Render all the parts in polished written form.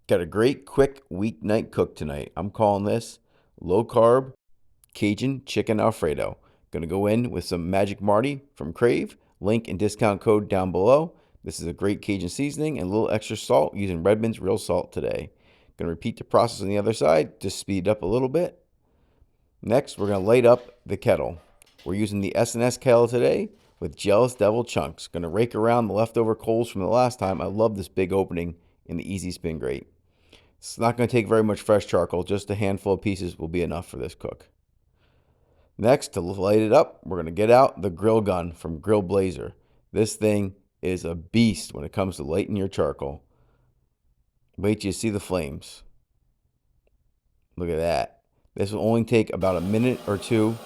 Got a great quick weeknight cook tonight. I'm calling this low carb Cajun Chicken Alfredo. Gonna go in with some Magic Mardi from Crave. Link and discount code down below. This is a great Cajun seasoning and a little extra salt using Redmond's real salt today. Gonna repeat the process on the other side, just speed it up a little bit. Next, we're gonna light up the kettle. We're using the SnS kettle today with Jealous Devil Chunx. Gonna rake around the leftover coals from the last time. I love this big opening in the easy spin grate. It's not going to take very much fresh charcoal. Just a handful of pieces will be enough for this cook. Next, to light it up, we're going to get out the grill gun from Grill Blazer. This thing is a beast when it comes to lighting your charcoal. Wait till you see the flames. Look at that. This will only take about a minute or two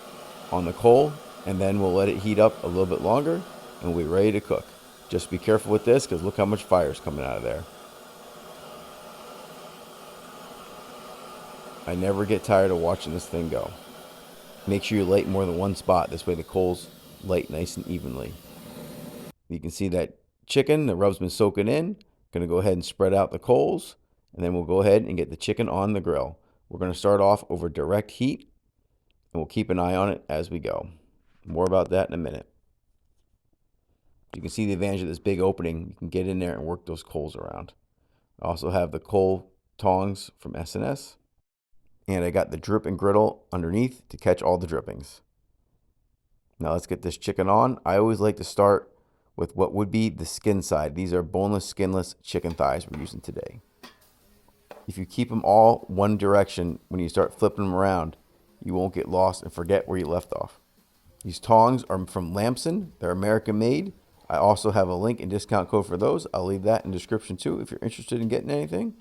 on the coal, and then we'll let it heat up a little bit longer, and we'll be ready to cook. Just be careful with this, because look how much fire is coming out of there. I never get tired of watching this thing go. Make sure you light more than one spot. This way the coals light nice and evenly. You can see that chicken, the rub's been soaking in. Going to go ahead and spread out the coals. And then we'll go ahead and get the chicken on the grill. We're going to start off over direct heat. And we'll keep an eye on it as we go. More about that in a minute. You can see the advantage of this big opening. You can get in there and work those coals around. I also have the coal tongs from SnS. And I got the drip and griddle underneath to catch all the drippings. Now let's get this chicken on. I always like to start with what would be the skin side. These are boneless, skinless chicken thighs we're using today. If you keep them all one direction, when you start flipping them around, you won't get lost and forget where you left off. These tongs are from Lamson. They're American made. I also have a link and discount code for those. I'll leave that in the description too if you're interested in getting anything.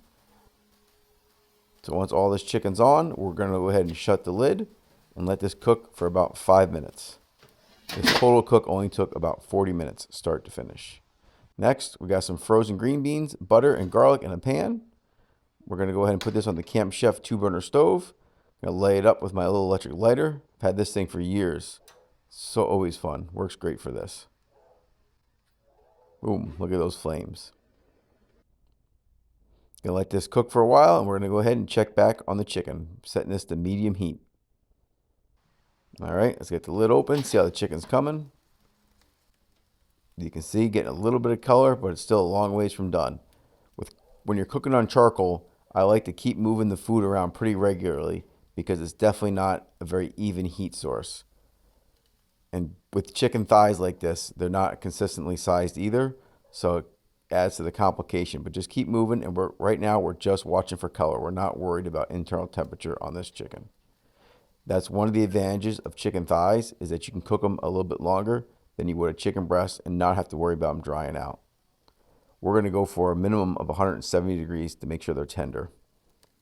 So once all this chicken's on, we're going to go ahead and shut the lid and let this cook for about 5 minutes. This total cook only took about 40 minutes, start to finish. Next, we got some frozen green beans, butter, and garlic in a pan. We're going to go ahead and put this on the Camp Chef 2-burner stove. I'm going to lay it up with my little electric lighter. I've had this thing for years. So always fun. Works great for this. Boom, look at those flames. Gonna let this cook for a while, and we're gonna go ahead and check back on the chicken, setting this to medium heat. All right, let's get the lid open, see how the chicken's coming. You can see getting a little bit of color, but it's still a long ways from done. When you're cooking on charcoal, I like to keep moving the food around pretty regularly because it's definitely not a very even heat source. And with chicken thighs like this, they're not consistently sized either, so it adds to the complication. But just keep moving, and right now we're just watching for color. We're not worried about internal temperature on this chicken. That's one of the advantages of chicken thighs, is that you can cook them a little bit longer than you would a chicken breast and not have to worry about them drying out. We're going to go for a minimum of 170 degrees to make sure they're tender.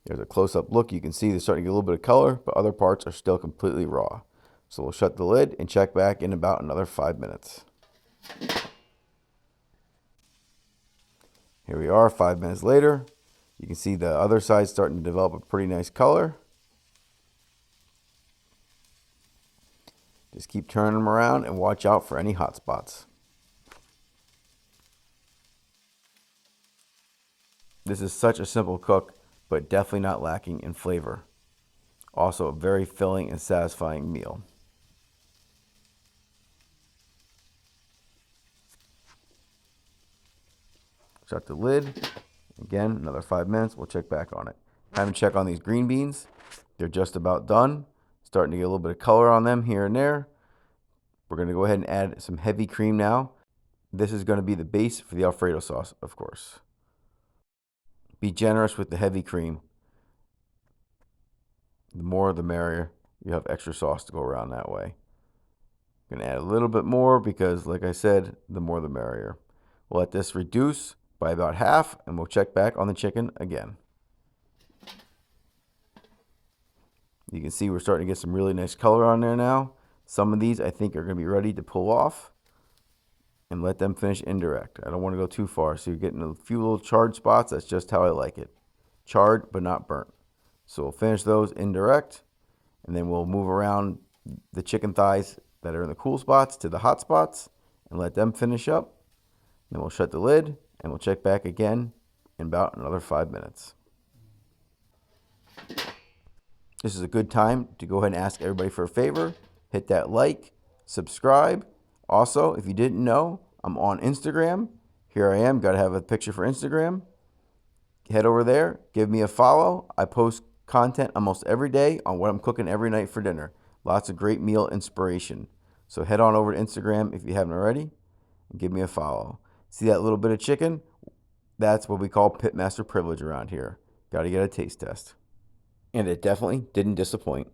There's a close-up look. You can see they're starting to get a little bit of color, but other parts are still completely raw. So we'll shut the lid and check back in about another 5 minutes. Here we are, 5 minutes later. You can see the other side starting to develop a pretty nice color. Just keep turning them around and watch out for any hot spots. This is such a simple cook, but definitely not lacking in flavor. Also a very filling and satisfying meal. Shut the lid. Again, another 5 minutes. We'll check back on it. Time to check on these green beans. They're just about done. Starting to get a little bit of color on them here and there. We're going to go ahead and add some heavy cream now. This is going to be the base for the Alfredo sauce, of course. Be generous with the heavy cream. The more the merrier. You have extra sauce to go around that way. I'm going to add a little bit more because, like I said, the more the merrier. We'll let this reduce by about half, and we'll check back on the chicken again. You can see we're starting to get some really nice color on there now. Some of these I think are going to be ready to pull off and let them finish indirect. I don't want to go too far, so you're getting a few little charred spots. That's just how I like it. Charred but not burnt. So we'll finish those indirect, and then we'll move around the chicken thighs that are in the cool spots to the hot spots and let them finish up. Then we'll shut the lid and we'll check back again in about another 5 minutes. This is a good time to go ahead and ask everybody for a favor. Hit that like, subscribe. Also, if you didn't know, I'm on Instagram. Here I am, got to have a picture for Instagram. Head over there, give me a follow. I post content almost every day on what I'm cooking every night for dinner. Lots of great meal inspiration. So head on over to Instagram if you haven't already and give me a follow. See that little bit of chicken? That's what we call pitmaster privilege around here. Got to get a taste test. And it definitely didn't disappoint.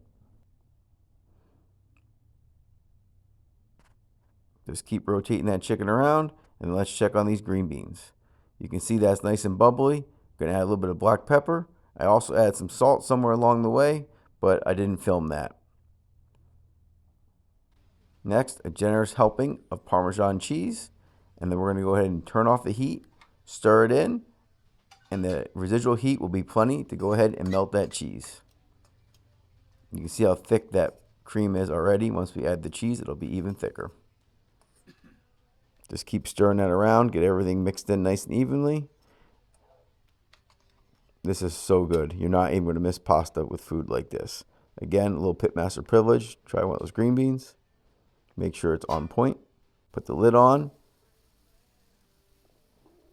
Just keep rotating that chicken around, and let's check on these green beans. You can see that's nice and bubbly. Gonna add a little bit of black pepper. I also added some salt somewhere along the way, but I didn't film that. Next, a generous helping of Parmesan cheese, and then we're gonna go ahead and turn off the heat, stir it in, and the residual heat will be plenty to go ahead and melt that cheese. You can see how thick that cream is already. Once we add the cheese, it'll be even thicker. Just keep stirring that around, get everything mixed in nice and evenly. This is so good. You're not even going to miss pasta with food like this. Again, a little pitmaster privilege. Try one of those green beans. Make sure it's on point. Put the lid on.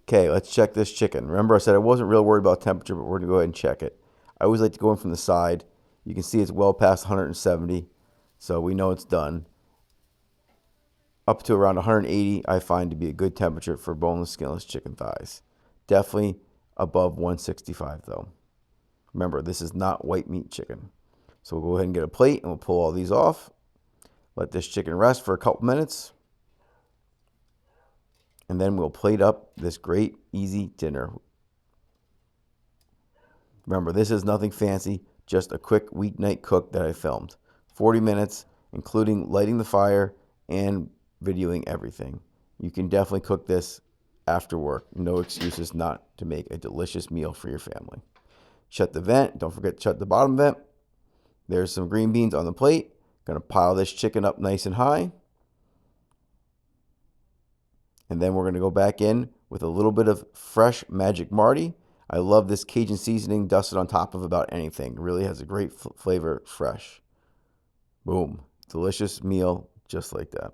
Okay, let's check this chicken. Remember I said I wasn't real worried about temperature, but we're going to go ahead and check it. I always like to go in from the side. You can see it's well past 170, so we know it's done. Up to around 180, I find to be a good temperature for boneless, skinless chicken thighs. Definitely above 165 though. Remember, this is not white meat chicken. So we'll go ahead and get a plate and we'll pull all these off. Let this chicken rest for a couple minutes. And then we'll plate up this great, easy dinner. Remember, this is nothing fancy, just a quick weeknight cook that I filmed. 40 minutes, including lighting the fire and videoing everything. You can definitely cook this after work. No excuses not to make a delicious meal for your family. Shut the vent. Don't forget to shut the bottom vent. There's some green beans on the plate. Gonna pile this chicken up nice and high. And then we're gonna go back in with a little bit of fresh Magic Mardi. I love this Cajun seasoning dusted on top of about anything. It really has a great flavor fresh. Boom. Delicious meal just like that.